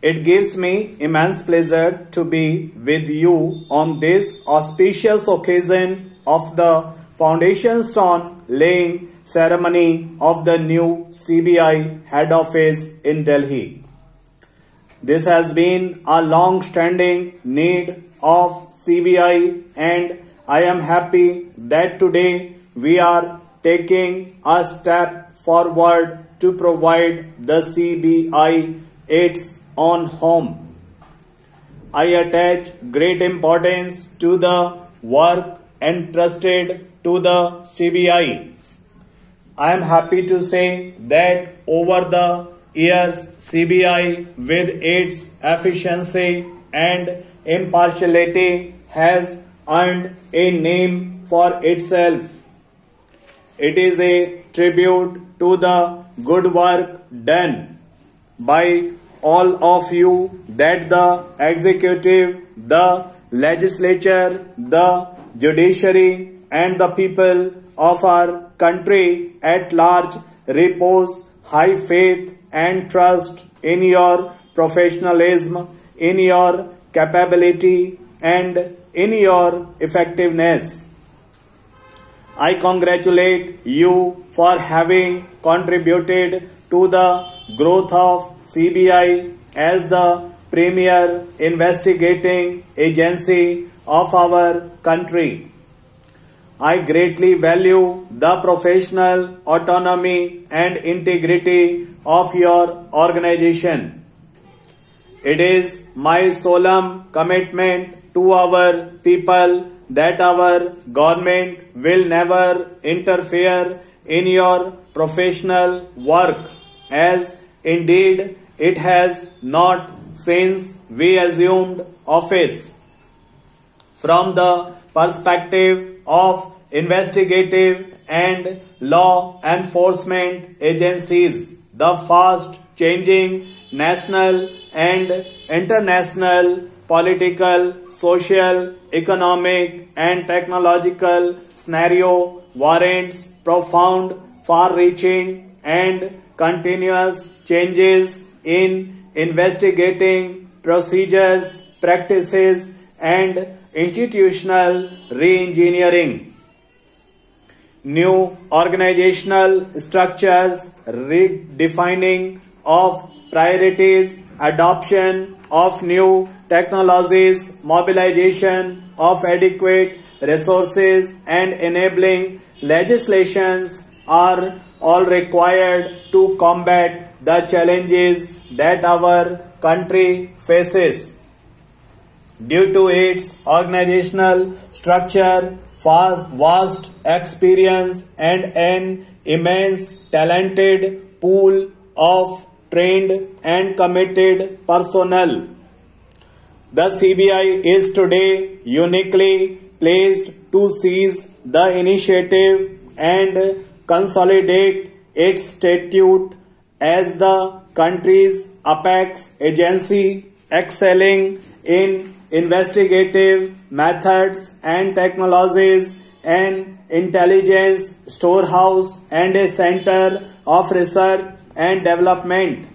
It gives me immense pleasure to be with you on this auspicious occasion of the foundation stone laying ceremony of the new CBI head office in Delhi. This has been a long-standing need of CBI, and I am happy that today we are taking a step forward to provide the CBI its own home. I attach great importance to the work entrusted to the CBI. I am happy to say that over the years, CBI with its efficiency and impartiality has earned a name for itself. It is a tribute to the good work done by all of you that the executive, the legislature, the judiciary and the people of our country at large repose high faith and trust in your professionalism, in your capability and in your effectiveness. I congratulate you for having contributed to the growth of CBI as the premier investigating agency of our country. I greatly value the professional autonomy and integrity of your organization. It is my solemn commitment to our people that our government will never interfere in your professional work, as indeed it has not since we assumed office. From the perspective of investigative and law enforcement agencies, the fast changing national and international political, social, economic and technological scenario warrants profound, far-reaching and continuous changes in investigating procedures, practices and institutional re-engineering. New organizational structures, redefining of priorities, adoption of new technologies, mobilization of adequate resources and enabling legislations are all required to combat the challenges that our country faces. Due to its organizational structure, vast experience and an immense talented pool of trained and committed personnel, the CBI is today uniquely placed to seize the initiative and consolidate its statute as the country's apex agency, excelling in investigative methods and technologies, an intelligence storehouse and a center of research and development.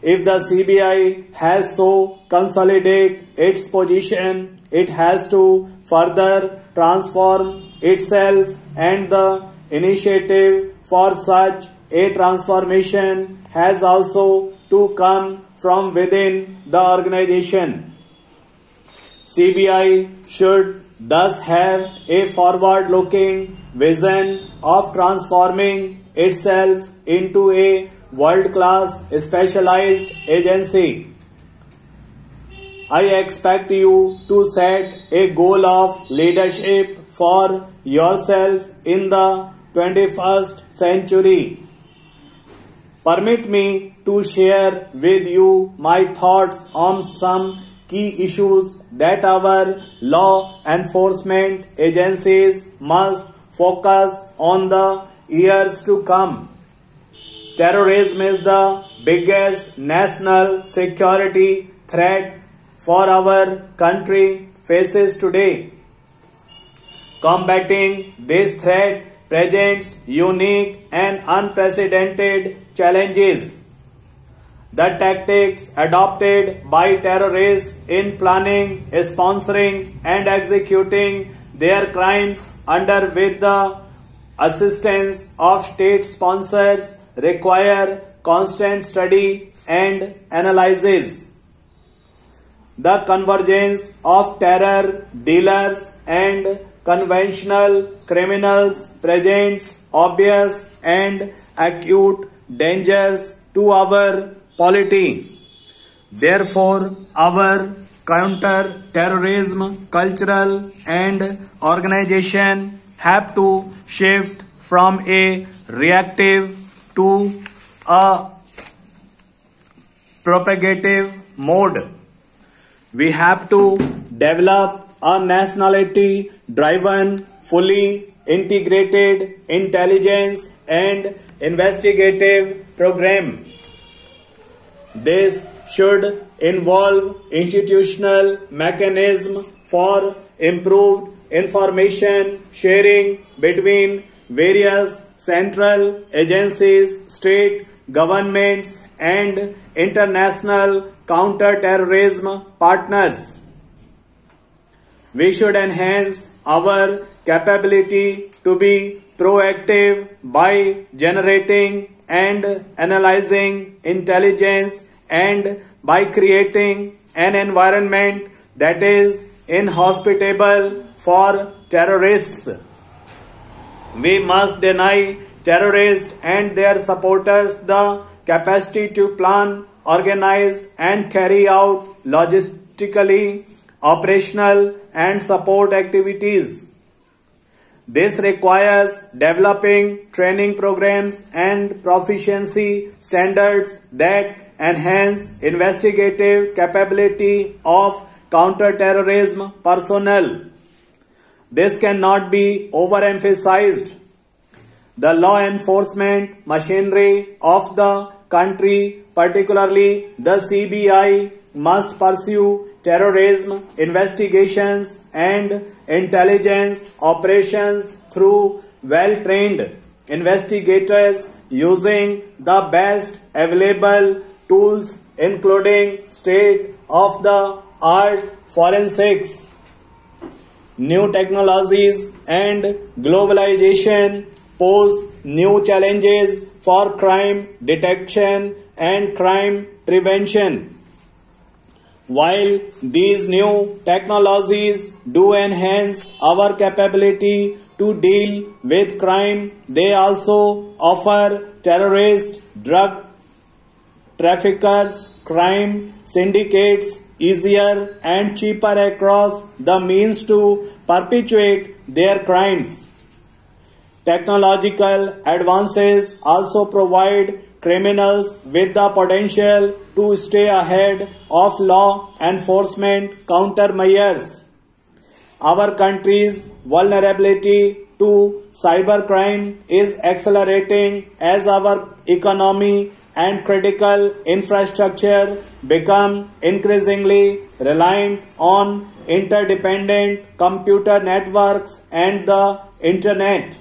If the CBI has so consolidate its position, it has to further transform itself, and the initiative for such a transformation has also to come from within the organization. CBI should thus have a forward-looking vision of transforming itself into a world-class specialized agency. I expect you to set a goal of leadership for yourself in the 21st century. Permit me to share with you my thoughts on some key issues that our law enforcement agencies must focus on the years to come. Terrorism is the biggest national security threat for our country faces today. Combating this threat presents unique and unprecedented challenges. the tactics adopted by terrorists in planning, sponsoring and executing their crimes under with the assistance of state sponsors require constant study and analysis. The convergence of terror dealers and conventional criminals presents obvious and acute dangers to our polity. Therefore, our counter-terrorism cultural and organization have to shift from a reactive to a propagative mode. We have to develop a nationality-driven, fully integrated intelligence and investigative program. This should involve institutional mechanism for improved information sharing between various central agencies, state governments and international counter-terrorism partners. We should enhance our capability to be proactive by generating and analyzing intelligence and by creating an environment that is inhospitable for terrorists. We must deny terrorists and their supporters the capacity to plan, organize and carry out logistically operational and support activities. This requires developing training programs and proficiency standards that enhance investigative capability of counter-terrorism personnel. This cannot be overemphasized. The law enforcement machinery of the country, particularly the CBI, must pursue terrorism investigations and intelligence operations through well-trained investigators using the best available tools including state-of-the-art forensics. New technologies and globalization pose new challenges for crime detection and crime prevention. While these new technologies do enhance our capability to deal with crime, they also offer terrorists, drug traffickers, crime syndicates easier and cheaper across the means to perpetuate their crimes. Technological advances also provide criminals with the potential to stay ahead of law enforcement countermeasures. Our country's vulnerability to cybercrime is accelerating as our economy and critical infrastructure become increasingly reliant on interdependent computer networks and the internet.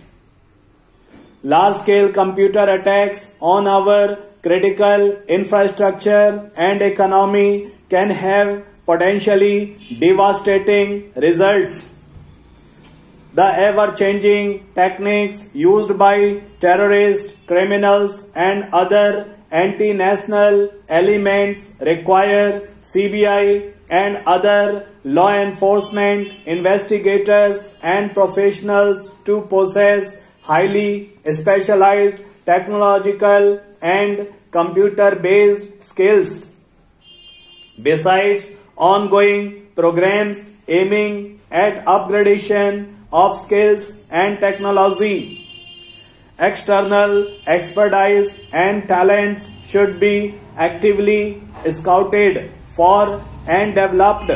Large-scale computer attacks on our critical infrastructure and economy can have potentially devastating results. The ever-changing techniques used by terrorists, criminals, and other anti-national elements require CBI and other law enforcement investigators and professionals to possess highly specialized technological and computer-based skills. Besides ongoing programs aiming at upgradation of skills and technology, external expertise and talents should be actively scouted for and developed.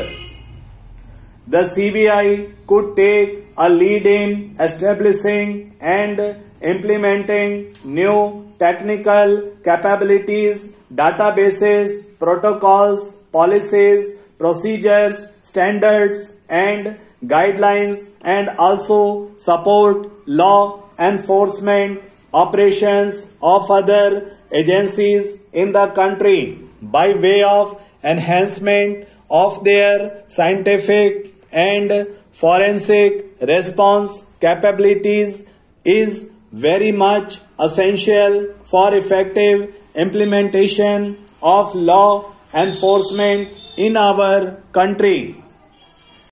The CBI could take a lead in establishing and implementing new technical capabilities, databases, protocols, policies, procedures, standards, and guidelines, and also support law enforcement operations of other agencies in the country by way of enhancement of their scientific and forensic response capabilities is very much essential for effective implementation of law enforcement in our country.